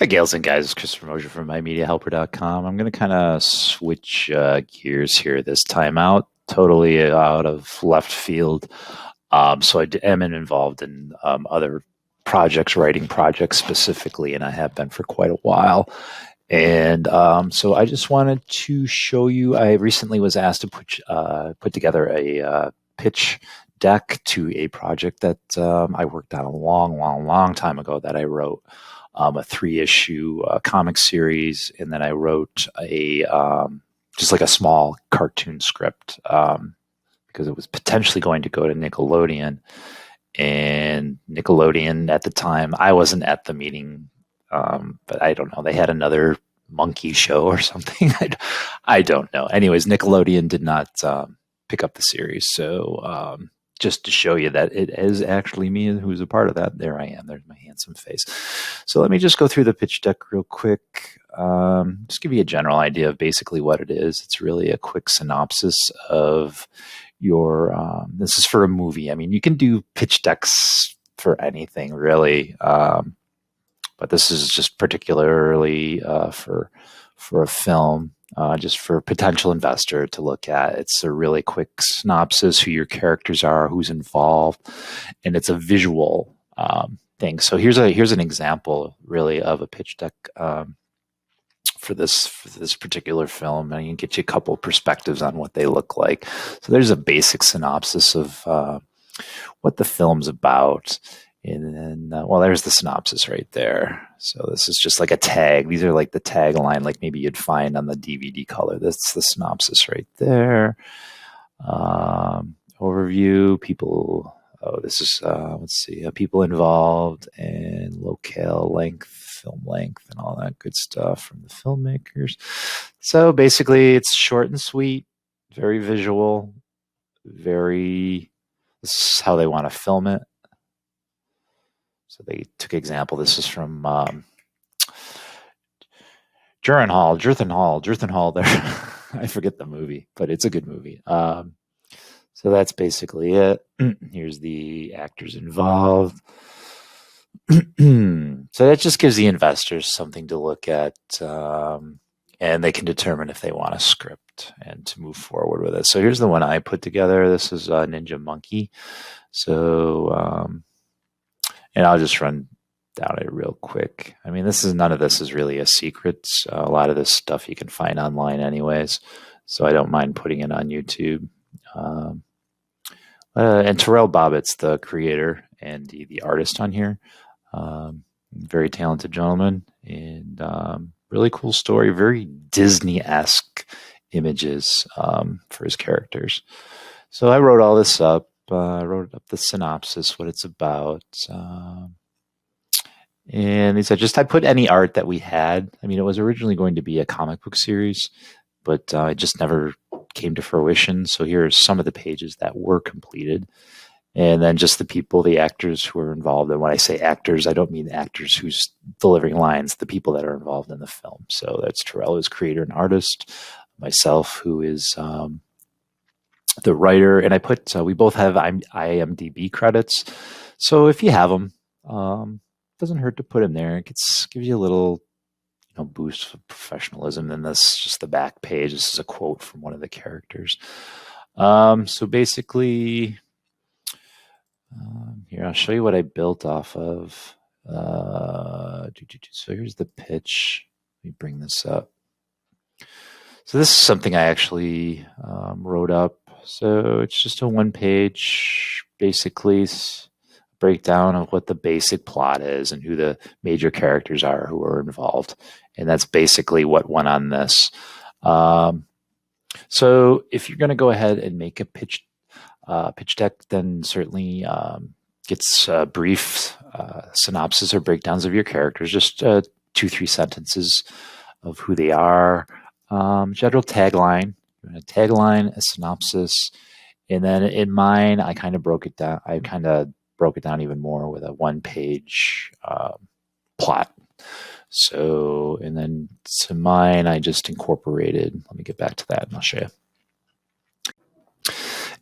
Hi, gals and guys. It's Christopher Mosier from MyMediaHelper.com. I'm going to kind of switch gears here this time out, totally out of left field. So am involved in other projects, writing projects specifically, and I have been for quite a while. And so I just wanted to show you. I recently was asked to put together a pitch deck to a project that I worked on a long time ago that I wrote. A 3-issue comic series, and then I wrote a just like a small cartoon script because it was potentially going to go to Nickelodeon. And Nickelodeon at the time, I wasn't at the meeting, but I don't know. They had another monkey show or something. I don't know. Anyways, Nickelodeon did not pick up the series, so. Just to show you that it is actually me who's a part of that. There I am. There's my handsome face. So let me just go through the pitch deck real quick. Just give you a general idea of basically what it is. It's really a quick synopsis of your, this is for a movie. I mean, you can do pitch decks for anything really. But this is just particularly for a film. Just for a potential investor to look at. It's a really quick synopsis, who your characters are, who's involved, and it's a visual thing. So here's an example, really, of a pitch deck for this particular film, and I can get you a couple perspectives on what they look like. So there's a basic synopsis of what the film's about. And then, well, there's the synopsis right there. So this is just like a tag. These are like the tagline, like maybe you'd find on the DVD color. That's the synopsis right there. Overview, people. Oh, this is, let's see, people involved and locale length, film length, and all that good stuff from the filmmakers. So basically, it's short and sweet, very visual, this is how they want to film it. So they took example. This is from Jerthen Hall. There, I forget the movie, but it's a good movie. So that's basically it. Here's the actors involved. So that just gives the investors something to look at, and they can determine if they want a script and to move forward with it. So here's the one I put together. This is Ninja Monkey. So. And I'll just run down it real quick. I mean, none of this is really a secret. A lot of this stuff you can find online anyways, so I don't mind putting it on YouTube. And Terrell Bobbitt's the creator and the artist on here. Very talented gentleman, and really cool story. Very Disney-esque images for his characters. So I wrote all this up. I wrote up the synopsis, what it's about. And he said, I put any art that we had. I mean, it was originally going to be a comic book series, but it just never came to fruition. So here are some of the pages that were completed. And then just the actors who are involved. And when I say actors, I don't mean the actors who's delivering lines, the people that are involved in the film. So that's Terrell, who's creator and artist, myself, who is the writer, and I put we both have IMDb credits, so if you have them, doesn't hurt to put them there. It gives you a little boost of professionalism. And this just the back page. This is a quote from one of the characters. So basically, here I'll show you what I built off of. So here's the pitch. Let me bring this up. So this is something I actually wrote up. So it's just a one-page, basically, breakdown of what the basic plot is and who the major characters are who are involved. And that's basically what went on this. So if you're going to go ahead and make a pitch deck, then certainly get a brief synopsis or breakdowns of your characters, just 2-3 sentences of who they are. General tagline, a tagline, a synopsis, and then in mine, I kind of broke it down. I kind of broke it down even more with a one-page plot. So, and then to mine, I just incorporated. Let me get back to that, and I'll show you.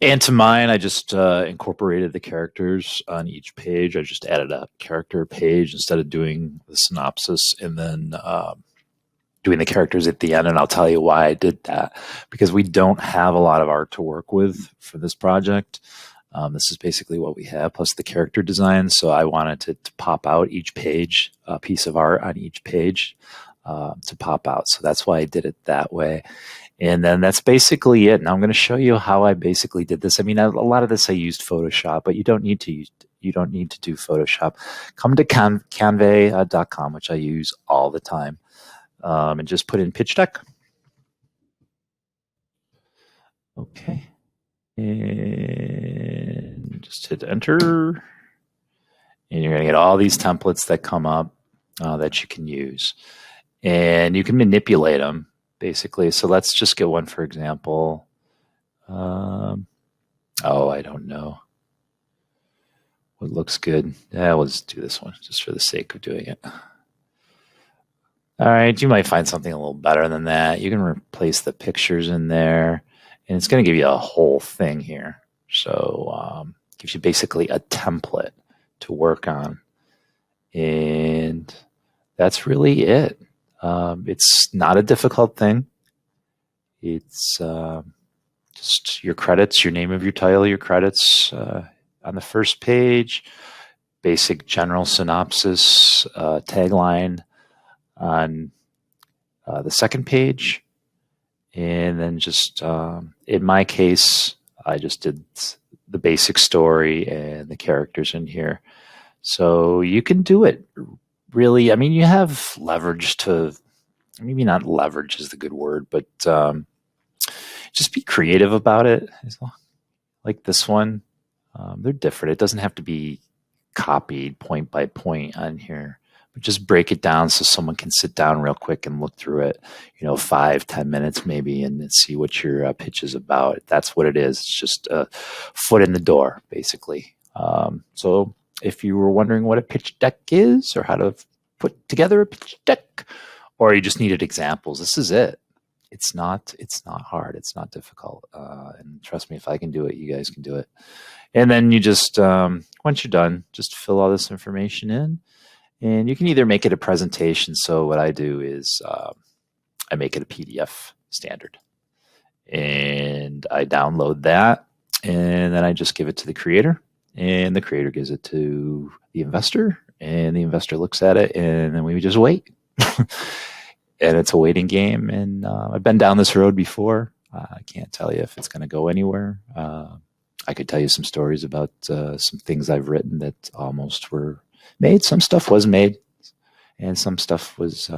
And to mine, I just incorporated the characters on each page. I just added a character page instead of doing the synopsis and then doing the characters at the end. And I'll tell you why I did that, because we don't have a lot of art to work with for this project. This is basically what we have, plus the character design. So I wanted to pop out each page, a piece of art on each page to pop out. So that's why I did it that way. And then that's basically it. Now I'm going to show you how I basically did this. I mean, a lot of this I used Photoshop, but you don't need to do Photoshop. Come to canva.com, which I use all the time, and just put in pitch deck. Okay. And just hit enter. And you're going to get all these templates that come up that you can use. And you can manipulate them, basically. So let's just get one, for example. Oh, I don't know. What looks good? Yeah, let's do this one just for the sake of doing it. All right, you might find something a little better than that. You can replace the pictures in there. And it's going to give you a whole thing here. So gives you basically a template to work on. And that's really it. It's not a difficult thing. It's just your credits, your name of your title, your credits on the first page, basic general synopsis, tagline on the second page. And then just, in my case, I just did the basic story and the characters in here. So you can do it, really. I mean, you have leverage to, maybe not leverage is the good word, but just be creative about it. Like this one, they're different. It doesn't have to be copied point by point on here. Just break it down so someone can sit down real quick and look through it, 5-10 minutes maybe, and see what your pitch is about. That's what it is. It's just a foot in the door, basically. So if you were wondering what a pitch deck is or how to put together a pitch deck, or you just needed examples, this is it. It's not hard. It's not difficult. And trust me, if I can do it, you guys can do it. And then you just, once you're done, just fill all this information in. And you can either make it a presentation. So what I do is I make it a PDF standard. And I download that. And then I just give it to the creator. And the creator gives it to the investor. And the investor looks at it. And then we just wait. And it's a waiting game. And I've been down this road before. I can't tell you if it's going to go anywhere. I could tell you some stories about some things I've written that almost were made. Some stuff was made, and some stuff was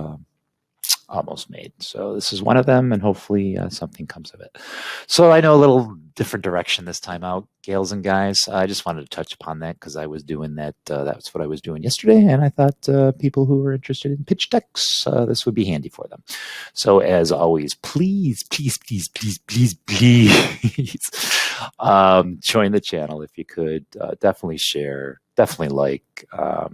almost made. So this is one of them, and hopefully something comes of it. So I know a little different direction this time out, gals and guys. I just wanted to touch upon that because I was doing that. That's what I was doing yesterday, and I thought people who were interested in pitch decks, this would be handy for them. So as always, please, please, please, please, please, please join the channel if you could. Definitely share. Definitely like,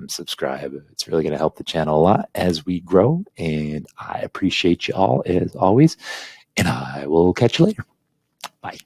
subscribe. It's really going to help the channel a lot as we grow. And I appreciate you all as always. And I will catch you later. Bye.